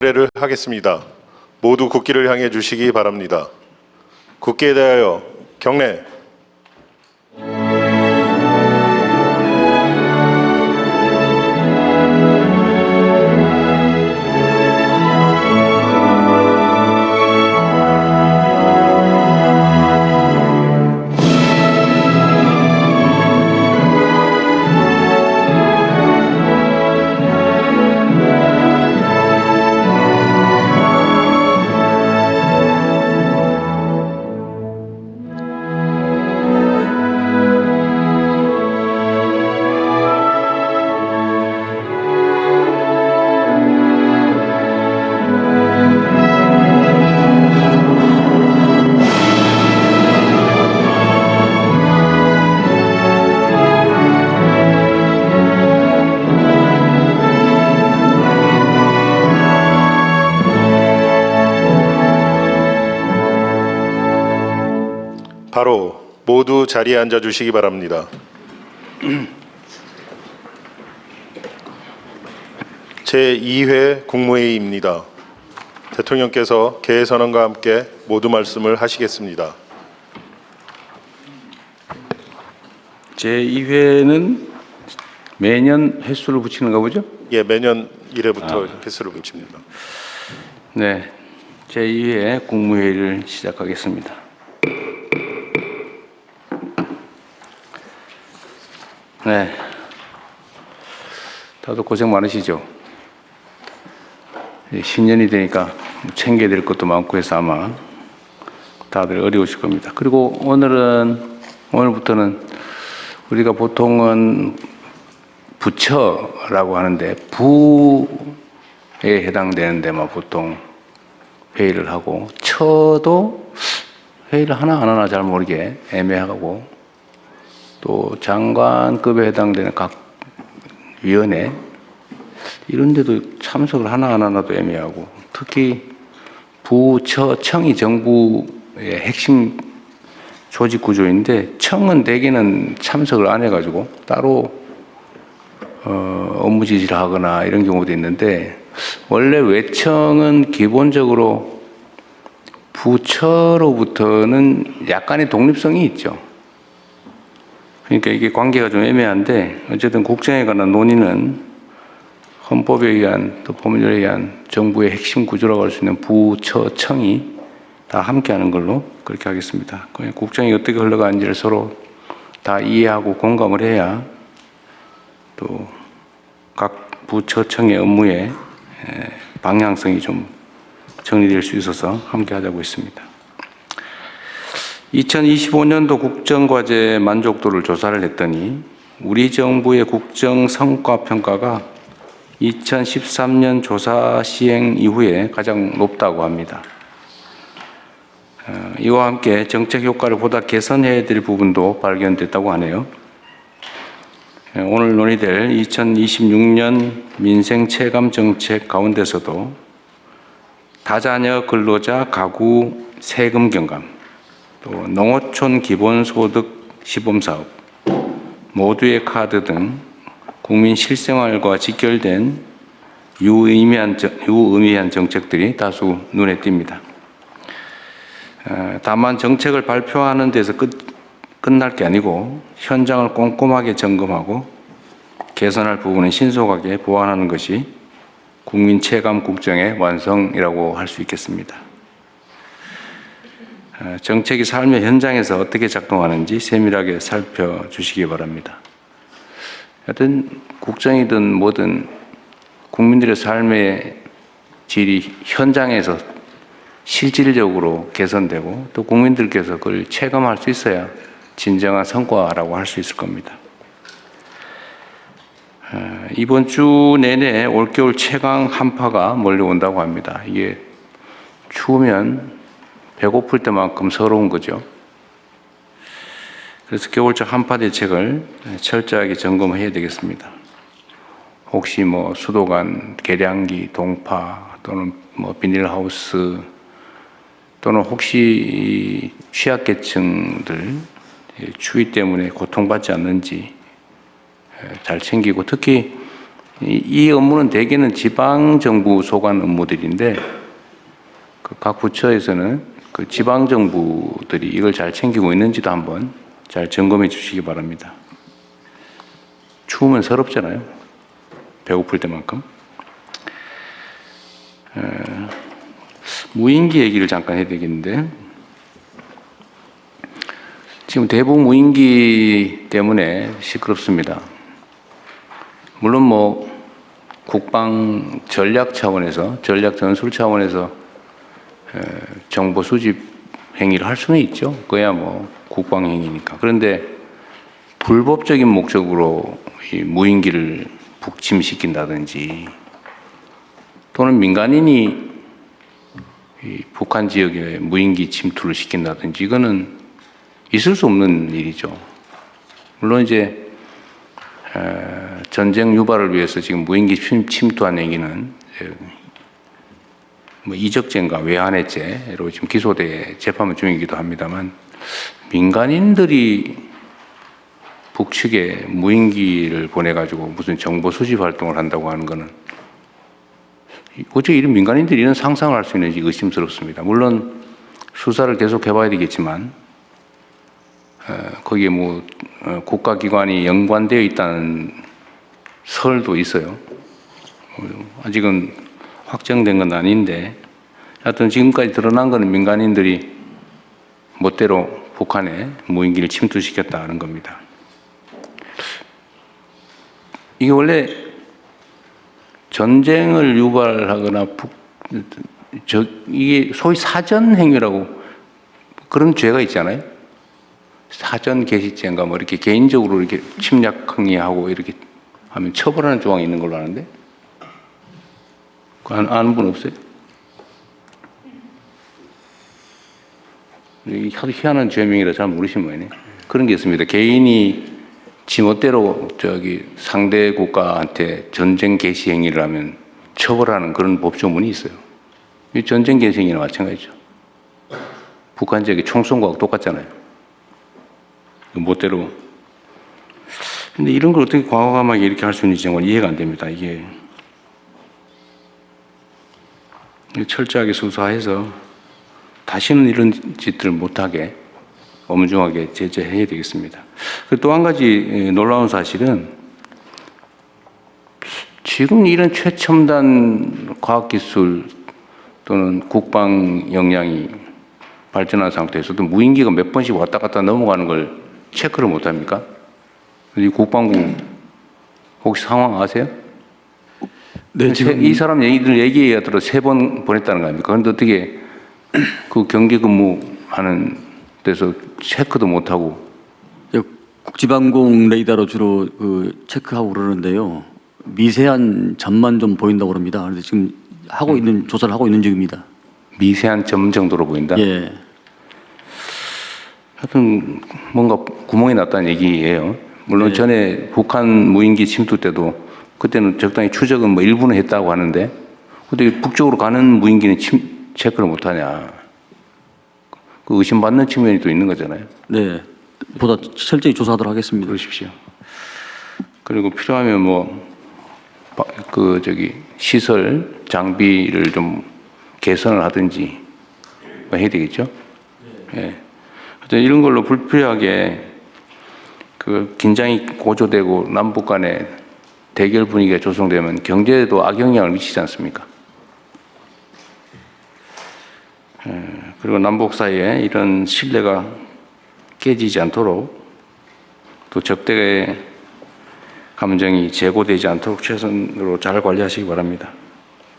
를 하겠습니다. 모두 국기를 향해 주시기 바랍니다. 국기에 대하여 경례. 바로 모두 자리에 앉아 주시기 바랍니다. 제2회 국무회의입니다. 대통령께서 개회선언과 함께 모두 말씀을 하시겠습니다. 제2회는 매년 횟수를 붙이는가 보죠? 예, 매년 1회부터 횟수를 붙입니다. 네, 제2회 국무회의를 시작하겠습니다. 네, 다들 고생 많으시죠? 신년이 되니까 챙겨야 될 것도 많고 해서 아마 다들 어려우실 겁니다. 그리고 오늘부터는 우리가 보통은 부처라고 하는데 부에 해당되는 데만 보통 회의를 하고 처도 회의를 하나 안 하나 잘 모르게 애매하고 또 장관급에 해당되는 각 위원회 이런 데도 참석을 하나 안 하나도 애매하고 특히 부처 청이 정부의 핵심 조직 구조인데 청은 대개는 참석을 안 해가지고 따로 업무 지시를 하거나 이런 경우도 있는데 원래 외청은 기본적으로 부처로부터는 약간의 독립성이 있죠. 그러니까 이게 관계가 좀 애매한데 어쨌든 국정에 관한 논의는 헌법에 의한 또 법률에 의한 정부의 핵심 구조라고 할 수 있는 부처 청이 다 함께하는 걸로 그렇게 하겠습니다. 국정이 어떻게 흘러가는지를 서로 다 이해하고 공감을 해야 또 각 부처청의 업무의 방향성이 좀 정리될 수 있어서 함께 하자고 했습니다. 2025년도 국정과제 만족도를 조사를 했더니 우리 정부의 국정 성과 평가가 2013년 조사 시행 이후에 가장 높다고 합니다. 이와 함께 정책 효과를 보다 개선해야 될 부분도 발견됐다고 하네요. 오늘 논의될 2026년 민생 체감 정책 가운데서도 다자녀 근로자 가구 세금 경감, 또 농어촌 기본소득 시범사업, 모두의 카드 등 국민 실생활과 직결된 유의미한 정책들이 다수 눈에 띕니다. 다만 정책을 발표하는 데서 끝날 게 아니고 현장을 꼼꼼하게 점검하고 개선할 부분은 신속하게 보완하는 것이 국민 체감 국정의 완성이라고 할 수 있겠습니다. 정책이 삶의 현장에서 어떻게 작동하는지 세밀하게 살펴주시기 바랍니다. 하여튼 국정이든 뭐든 국민들의 삶의 질이 현장에서 실질적으로 개선되고 또 국민들께서 그걸 체감할 수 있어야 진정한 성과라고 할 수 있을 겁니다. 이번 주 내내 올겨울 최강 한파가 몰려온다고 합니다. 이게 추우면 배고플 때만큼 서러운 거죠. 그래서 겨울철 한파 대책을 철저하게 점검해야 되겠습니다. 혹시 수도관, 계량기, 동파 또는 비닐하우스 또는 혹시 취약계층들 추위 때문에 고통받지 않는지 잘 챙기고 특히 이 업무는 대개는 지방 정부 소관 업무들인데 각 부처에서는 그 지방 정부들이 이걸 잘 챙기고 있는지도 한번 잘 점검해 주시기 바랍니다. 추우면 서럽잖아요. 배고플 때만큼. 무인기 얘기를 잠깐 해야 되겠는데, 지금 대북 무인기 때문에 시끄럽습니다. 물론 뭐 국방 전략 차원에서, 전략 전술 차원에서 정보 수집 행위를 할 수는 있죠. 그야 뭐 국방 행위니까. 그런데 불법적인 목적으로 이 무인기를 북침시킨다든지 또는 민간인이 이 북한 지역에 무인기 침투를 시킨다든지 이거는 있을 수 없는 일이죠. 물론 이제 전쟁 유발을 위해서 지금 무인기 침투한 얘기는 뭐 이적죄인가 외환해죄로 지금 기소돼 재판 중이기도 합니다만, 민간인들이 북측에 무인기를 보내가지고 무슨 정보 수집 활동을 한다고 하는 거는 어떻게 이런 민간인들이 이런 상상을 할 수 있는지 의심스럽습니다. 물론 수사를 계속 해봐야 되겠지만 거기에 뭐 국가기관이 연관되어 있다는 설도 있어요. 아직은 확정된 건 아닌데, 하여튼 지금까지 드러난 것은 민간인들이 멋대로 북한에 무인기를 침투시켰다는 겁니다. 이게 원래 전쟁을 유발하거나 이게 소위 사전 행위라고 그런 죄가 있잖아요. 사전 개시죄인가 뭐 이렇게 개인적으로 이렇게 침략 행위하고 이렇게 하면 처벌하는 조항이 있는 걸로 아는데, 아는 분 없어요? 이게 하도 희한한 죄명이라 잘 모르시는 모양이네. 그런 게 있습니다. 개인이 지멋대로 상대 국가한테 전쟁 개시 행위를 하면 처벌하는 그런 법조문이 있어요. 이 전쟁 개시 행위나 마찬가지죠. 북한 지역에 총 쏜 거하고 똑같잖아요. 멋대로. 근데 이런 걸 어떻게 과감하게 이렇게 할 수 있는지 정말 이해가 안 됩니다. 이게 철저하게 수사해서 다시는 이런 짓들을 못하게 엄중하게 제재해야 되겠습니다. 또 한 가지 놀라운 사실은 지금 이런 최첨단 과학기술 또는 국방 역량이 발전한 상태에서도 무인기가 몇 번씩 왔다 갔다 넘어가는 걸 체크를 못합니까? 이 국방부 혹시 상황 아세요? 네, 지금 이 사람 얘기에 들어 3번 보냈다는 거 아닙니까? 그런데 어떻게 그 경계 근무하는 데서 체크도 못하고. 국지방공 레이더로 주로 체크하고 그러는데요. 미세한 점만 좀 보인다고 그럽니다. 그런데 지금 조사를 하고 있는 중입니다. 미세한 점 정도로 보인다? 예. 하여튼 뭔가 구멍이 났다는 얘기예요. 물론 네. 전에 북한 무인기 침투 때도 그때는 적당히 추적은 뭐 일부는 했다고 하는데, 근데 북쪽으로 가는 무인기는 체크를 못하냐. 그 의심받는 측면이 또 있는 거잖아요. 네. 보다 철저히 조사하도록 하겠습니다. 그러십시오. 그리고 필요하면 시설 장비를 좀 개선을 하든지 뭐 해야 되겠죠. 예. 하여튼 이런 걸로 불필요하게 그 긴장이 고조되고 남북 간에 대결 분위기가 조성되면 경제에도 악영향을 미치지 않습니까? 그리고 남북 사이에 이런 신뢰가 깨지지 않도록, 또 적대의 감정이 제고되지 않도록 최선으로 잘 관리하시기 바랍니다.